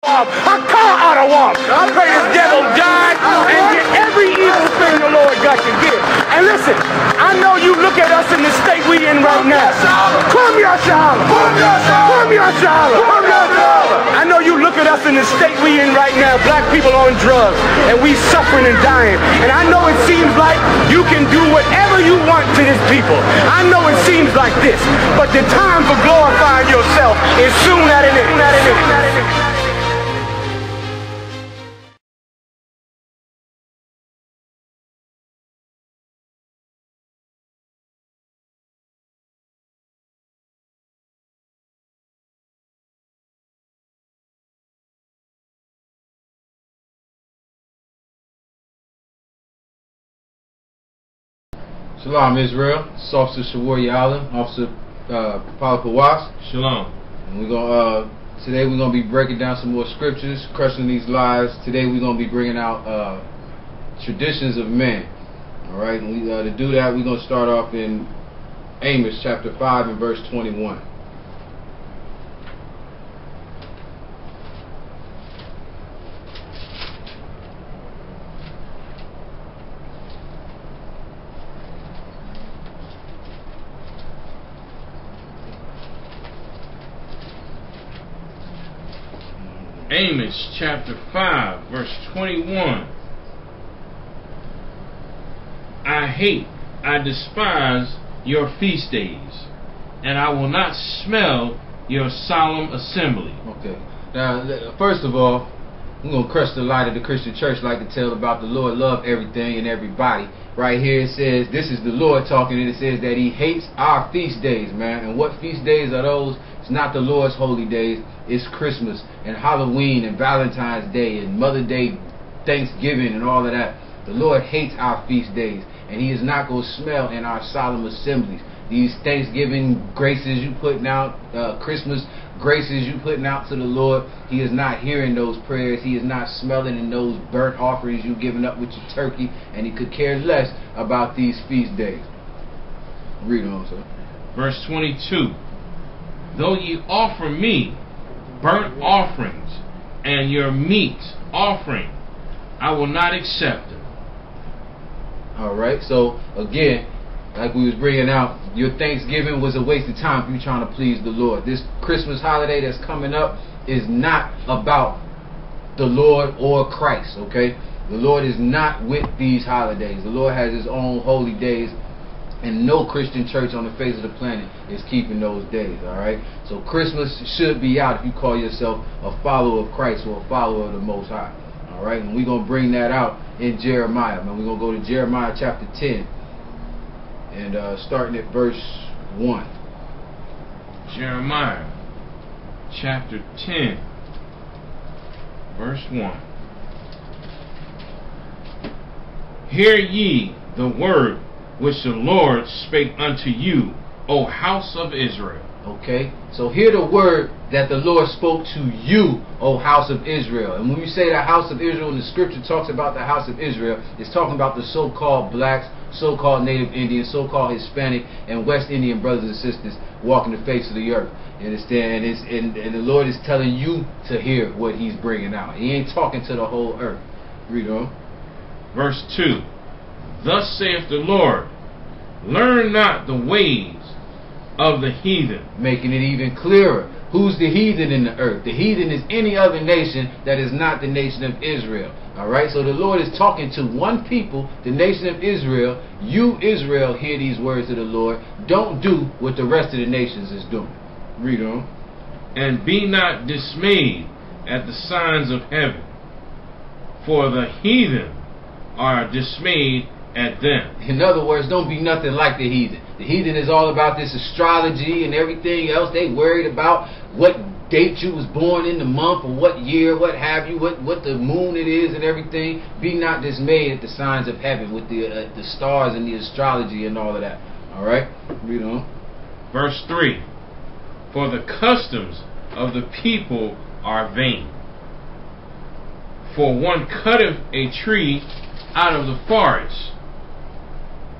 A car out of one. I pray this devil die and get every evil thing the Lord got to give. And listen, I know you look at us in the state we in right now. Come here, SHALAM. Come here, SHALAM. I know you look at us in the state we in right now. Black people on drugs, and we suffering and dying. And I know it seems like you can do whatever you want to this people. I know it seems like this, but the time for glorifying yourself is soon at an end. Shalom, Israel. It's Officer YAHANNA, Officer Paul Kawas. Shalom. And we're gonna today we're gonna be breaking down some more scriptures, crushing these lies. Today we're gonna be bringing out traditions of men. All right, and we to do that we're gonna start off in Amos chapter 5 and verse 21. Amos chapter 5 verse 21. I despise your feast days, and I will not smell your solemn assembly. Okay. Now, first of all, we're going to crush the light of the Christian church like to tell about the Lord love everything and everybody. Right here it says, this is the Lord talking, and it says that he hates our feast days, man. And what feast days are those? It's not the Lord's holy days. It's Christmas and Halloween and Valentine's Day and Mother Day, Thanksgiving and all of that. The Lord hates our feast days, and he is not going to smell in our solemn assemblies. These Thanksgiving graces you putting out, Christmas graces you putting out to the Lord, he is not hearing those prayers. He is not smelling in those burnt offerings you giving up with your turkey, and he could care less about these feast days. Read on, sir. Verse 22. Though ye offer me burnt offerings and your meat offering, I will not accept them. Alright, so again, like we was bringing out, your Thanksgiving was a waste of time if you're trying to please the Lord. This Christmas holiday that's coming up is not about the Lord or Christ, okay? The Lord is not with these holidays. The Lord has his own holy days, and no Christian church on the face of the planet is keeping those days, alright? So Christmas should be out if you call yourself a follower of Christ or a follower of the Most High, alright? And we're going to bring that out in Jeremiah. Man, we're going to go to Jeremiah chapter 10 and starting at verse 1. Jeremiah chapter 10 verse 1. Hear ye the word which the Lord spake unto you, O house of Israel. Okay, so hear the word that the Lord spoke to you, O house of Israel. And when we say the house of Israel, and the scripture talks about the house of Israel, it's talking about the so-called blacks, so-called Native Indians, so-called Hispanic, and West Indian brothers and sisters walking the face of the earth. You understand? And the Lord is telling you to hear what he's bringing out. He ain't talking to the whole earth. Read on. Verse 2. Thus saith the Lord, learn not the ways of the heathen. Making it even clearer. Who's the heathen in the earth? The heathen is any other nation that is not the nation of Israel. Alright, so the Lord is talking to one people, the nation of Israel. You, Israel, hear these words of the Lord. Don't do what the rest of the nations is doing. Read on. And be not dismayed at the signs of heaven, for the heathen are dismayed at them. In other words, don't be nothing like the heathen. The heathen is all about this astrology and everything else. They worried about what date you was born in the month or what year, what have you, what the moon it is and everything. Be not dismayed at the signs of heaven with the stars and the astrology and all of that. Alright, read on. Verse 3. For the customs of the people are vain. For one cutteth a tree out of the forest,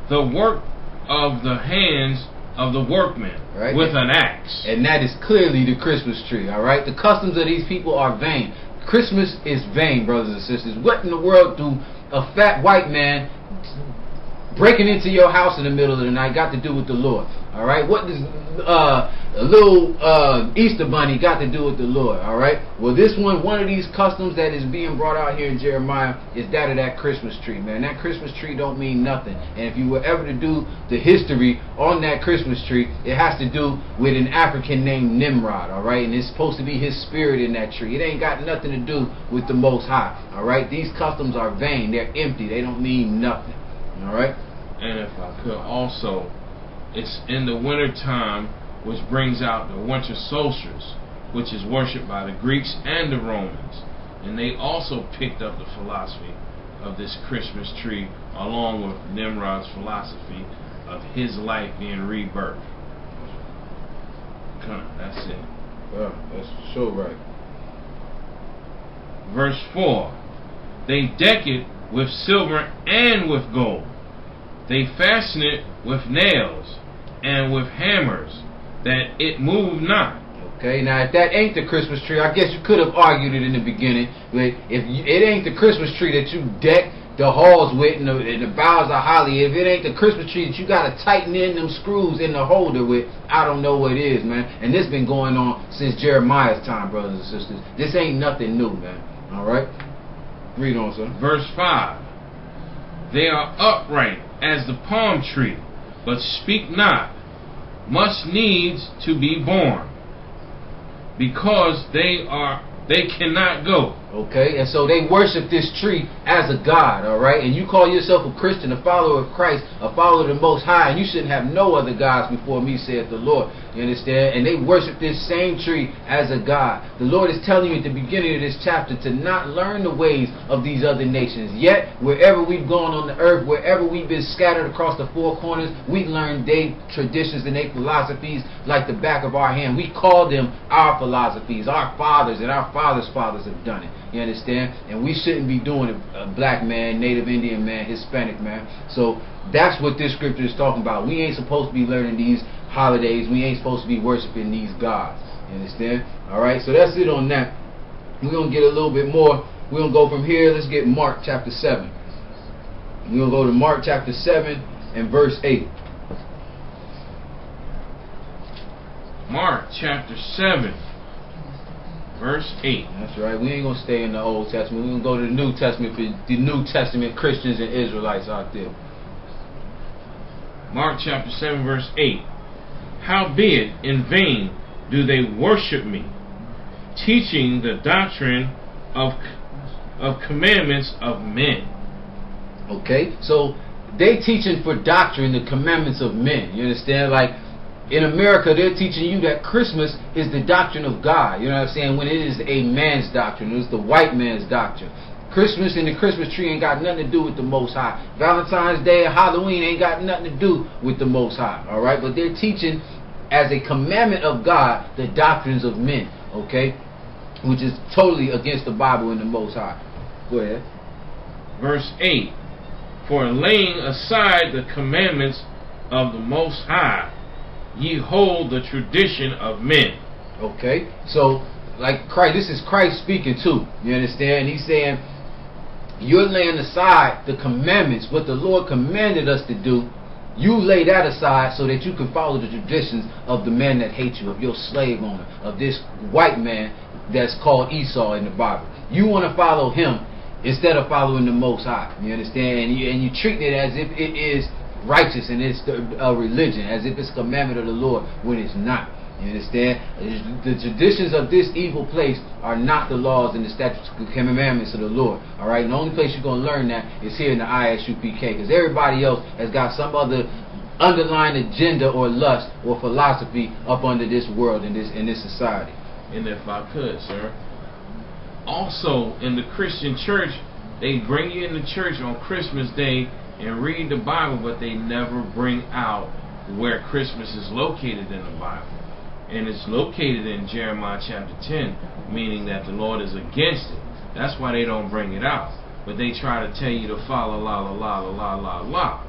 the work of the hands of the workman with an axe. And that is clearly the Christmas tree, all right? The customs of these people are vain. Christmas is vain, brothers and sisters. What in the world do a fat white man breaking into your house in the middle of the night got to do with the Lord? All right, what does a little Easter bunny got to do with the Lord? All right, well, this one of these customs that is being brought out here in Jeremiah is that of that Christmas tree, man. That Christmas tree don't mean nothing. And if you were ever to do the history on that Christmas tree, it has to do with an African named Nimrod, all right, and it's supposed to be his spirit in that tree. It ain't got nothing to do with the Most High, all right. These customs are vain. They're empty. They don't mean nothing, all right. And if I could also, it's in the winter time, which brings out the winter solstice, which is worshipped by the Greeks and the Romans. And they also picked up the philosophy of this Christmas tree, along with Nimrod's philosophy of his life being rebirth. That's it. Yeah, that's so right. Verse 4. They deck it with silver and with gold. They fasten it with nails and with hammers, that it move not. Okay, now if that ain't the Christmas tree, I guess you could have argued it in the beginning, but if it ain't the Christmas tree that you deck the halls with and the boughs of holly, if it ain't the Christmas tree that you got to tighten in them screws in the holder with, I don't know what it is, man. And this been going on since Jeremiah's time, brothers and sisters. This ain't nothing new, man. Alright? Read on, sir. Verse 5. They are upright as the palm tree, but speak not, must needs to be born, because they cannot go. Okay, and so they worship this tree as a god, all right? And you call yourself a Christian, a follower of Christ, a follower of the Most High, and you shouldn't have no other gods before me, saith the Lord. You understand? And they worship this same tree as a god. The Lord is telling you at the beginning of this chapter to not learn the ways of these other nations. Yet, wherever we've gone on the earth, wherever we've been scattered across the four corners, we learn their traditions and their philosophies like the back of our hand. We call them our philosophies. Our fathers and our fathers' fathers have done it. You understand? And we shouldn't be doing it, a black man, Native Indian man, Hispanic man. So that's what this scripture is talking about. We ain't supposed to be learning these holidays. We ain't supposed to be worshiping these gods. You understand? Alright, so that's it on that. We're going to get a little bit more. We're going to go from here. Let's get Mark chapter 7. We're going to go to Mark chapter 7 and verse 8. Mark chapter 7. Verse 8. That's right. We ain't going to stay in the Old Testament. We're going to go to the New Testament for the New Testament Christians and Israelites out there. Mark chapter 7 verse 8. Howbeit in vain do they worship me, teaching the doctrine of commandments of men. Okay, so they teaching for doctrine the commandments of men. You understand? Like, in America, they're teaching you that Christmas is the doctrine of God. You know what I'm saying? When it is a man's doctrine. It is the white man's doctrine. Christmas and the Christmas tree ain't got nothing to do with the Most High. Valentine's Day and Halloween ain't got nothing to do with the Most High. Alright? But they're teaching as a commandment of God the doctrines of men. Okay? Which is totally against the Bible and the Most High. Go ahead. Verse 8. For laying aside the commandments of the Most High, ye hold the tradition of men. Okay, so like Christ, this is Christ speaking too. You understand? He's saying you're laying aside the commandments, what the Lord commanded us to do. You lay that aside so that you can follow the traditions of the man that hates you, of your slave owner, of this white man that's called Esau in the Bible. You want to follow him instead of following the Most High. You understand? And you treat it as if it is righteous and it's a religion, as if it's a commandment of the Lord, when it's not. You understand? The traditions of this evil place are not the laws and the statutes and commandments of the Lord. Alright? And the only place you're going to learn that is here in the I.S.U.P.K. Because everybody else has got some other underlying agenda or lust or philosophy up under this world in this society. And if I could, sir, also in the Christian church, they bring you in the church on Christmas Day and read the Bible, but they never bring out where Christmas is located in the Bible. And it's located in Jeremiah chapter 10, meaning that the Lord is against it. That's why they don't bring it out. But they try to tell you to follow la la la la la la la.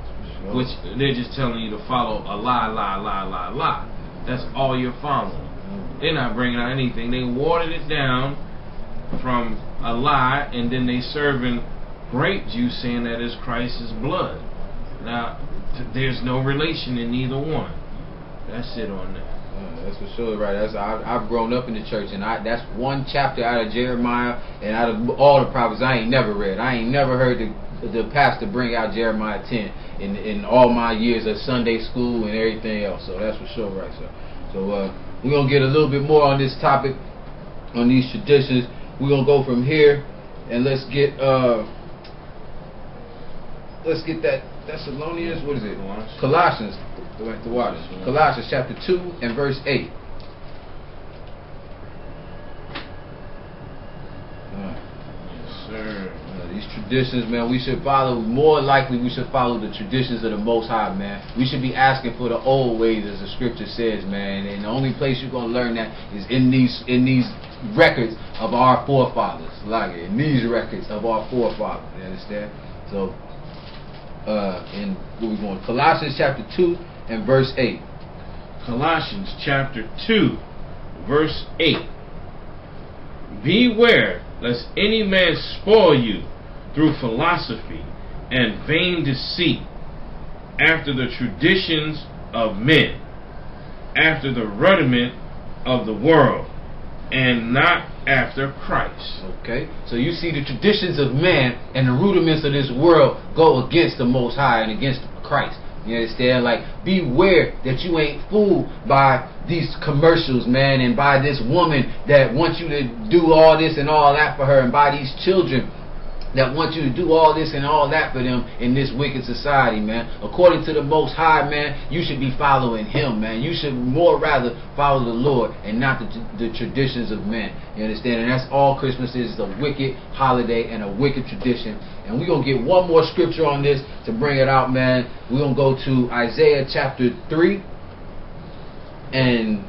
which they're just telling you to follow a lie. That's all you're following. They're not bringing out anything. They watered it down from a lie, and then they serving grape juice saying that it's Christ's blood. Now, there's no relation in either one. That's it on that. That's for sure right. I've grown up in the church, and that's one chapter out of Jeremiah, and out of all the prophets I ain't never read. I ain't never heard the pastor bring out Jeremiah 10 in all my years of Sunday school and everything else. So that's for sure right, sir. So we're gonna get a little bit more on this topic, on these traditions. We're gonna go from here, and let's get that Thessalonians. What is it? Colossians. The waters. Colossians chapter 2 and verse 8. Yes, sir. These traditions, man, we should follow. More likely, we should follow the traditions of the Most High, man. We should be asking for the old ways, as the scripture says, man. And the only place you're gonna learn that is in these records of our forefathers, like in these records of our forefathers. You understand? So, in where we going? Colossians chapter 2 and verse 8. Colossians chapter 2, verse 8. Beware lest any man spoil you through philosophy and vain deceit, after the traditions of men, after the rudiment of the world, and not after Christ. Okay, so you see the traditions of man and the rudiments of this world go against the Most High and against Christ. You understand? Like, beware that you ain't fooled by these commercials, man, and by this woman that wants you to do all this and all that for her, and by these children that want you to do all this and all that for them in this wicked society, man. According to the Most High, man, you should be following Him, man. You should more rather follow the Lord and not the traditions of men. You understand? And that's all Christmas is, a wicked holiday and a wicked tradition. And we're going to get one more scripture on this to bring it out, man. We're going to go to Isaiah chapter 3 and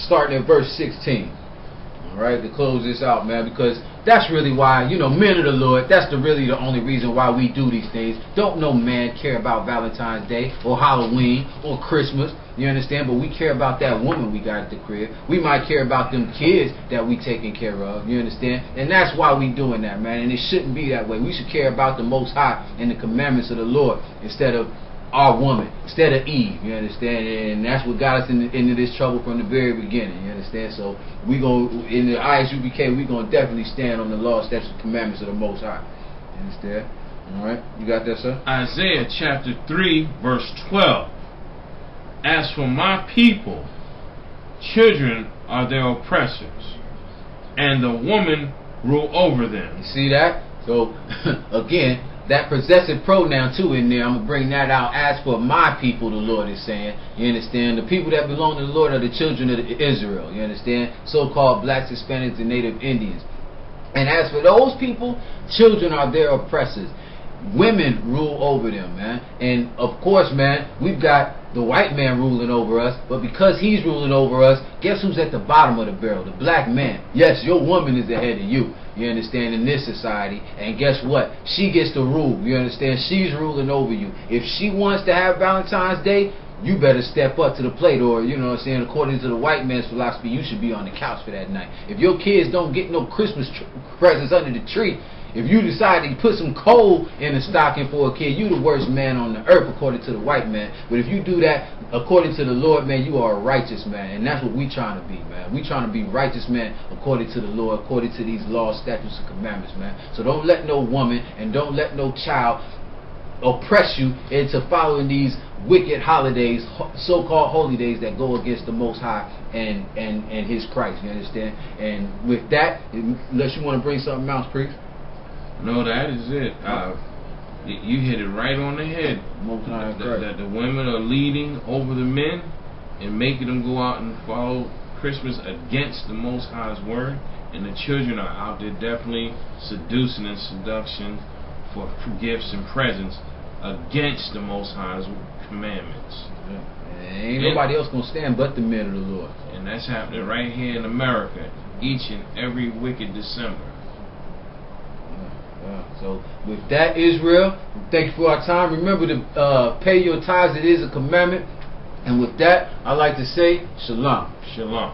starting at verse 16. Alright, to close this out, man, because that's really why, you know, men of the Lord, that's really the only reason why we do these things. Don't no man care about Valentine's Day or Halloween or Christmas, you understand? But we care about that woman we got at the crib. We might care about them kids that we taking care of, you understand? And that's why we doing that, man, and it shouldn't be that way. We should care about the Most High and the commandments of the Lord instead of our woman, instead of Eve, you understand? And that's what got us into this trouble from the very beginning, you understand? So we go in the I.S.U.P.K, we gonna definitely stand on the law, statutes, and commandments of the Most High. You understand? All right, you got that, sir? Isaiah chapter 3, verse 12. As for my people, children are their oppressors, and the woman rule over them. You see that? So again, that possessive pronoun too in there, I'm going to bring that out. As for my people, the Lord is saying, you understand? The people that belong to the Lord are the children of Israel, you understand? So-called blacks, Hispanics, and Native Indians. And as for those people, children are their oppressors. Women rule over them, man. And of course, man, we've got the white man ruling over us, but because he's ruling over us, guess who's at the bottom of the barrel? The black man. Yes, your woman is ahead of you, you understand, in this society. And guess what? She gets to rule, you understand? She's ruling over you. If she wants to have Valentine's Day, you better step up to the plate, or, you know what I'm saying, according to the white man's philosophy, you should be on the couch for that night. If your kids don't get no Christmas presents under the tree, if you decide to put some coal in the stocking for a kid, you the worst man on the earth according to the white man. But if you do that according to the Lord, man, you are a righteous man. And that's what we trying to be, man. We trying to be righteous men according to the Lord, according to these laws, statutes, and commandments, man. So don't let no woman and don't let no child oppress you into following these wicked holidays, so-called holy days that go against the Most High and His Christ, you understand? And with that, unless you want to bring something else, priest. No, that is it. You hit it right on the head. That the women are leading over the men and making them go out and follow Christmas against the Most High's word, and the children are out there definitely seducing and seduction for gifts and presents against the Most High's commandments. Ain't nobody else gonna stand but the men of the Lord. And that's happening right here in America each and every wicked December. So with that, Israel, thank you for our time. Remember to pay your tithes. It is a commandment. And with that, I like to say shalom. Shalom.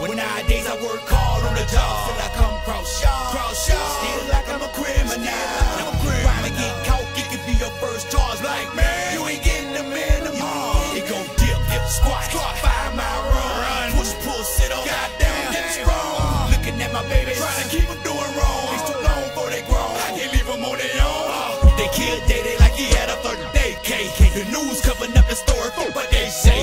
When nowadays I work hard on the job till I come cross y'all. Still like I'm a criminal. Trying to get caught, it could be your first charge. Like, man, you ain't getting the minimum. It gon' dip, squat, 5 mile run, push, pull, sit on, goddamn, get strong. Looking at my baby, trying to keep them doing wrong. It's too long before they grown. I can't leave them on their own. They killed Day like he had a 30-day case. The news covering up the story for what they say.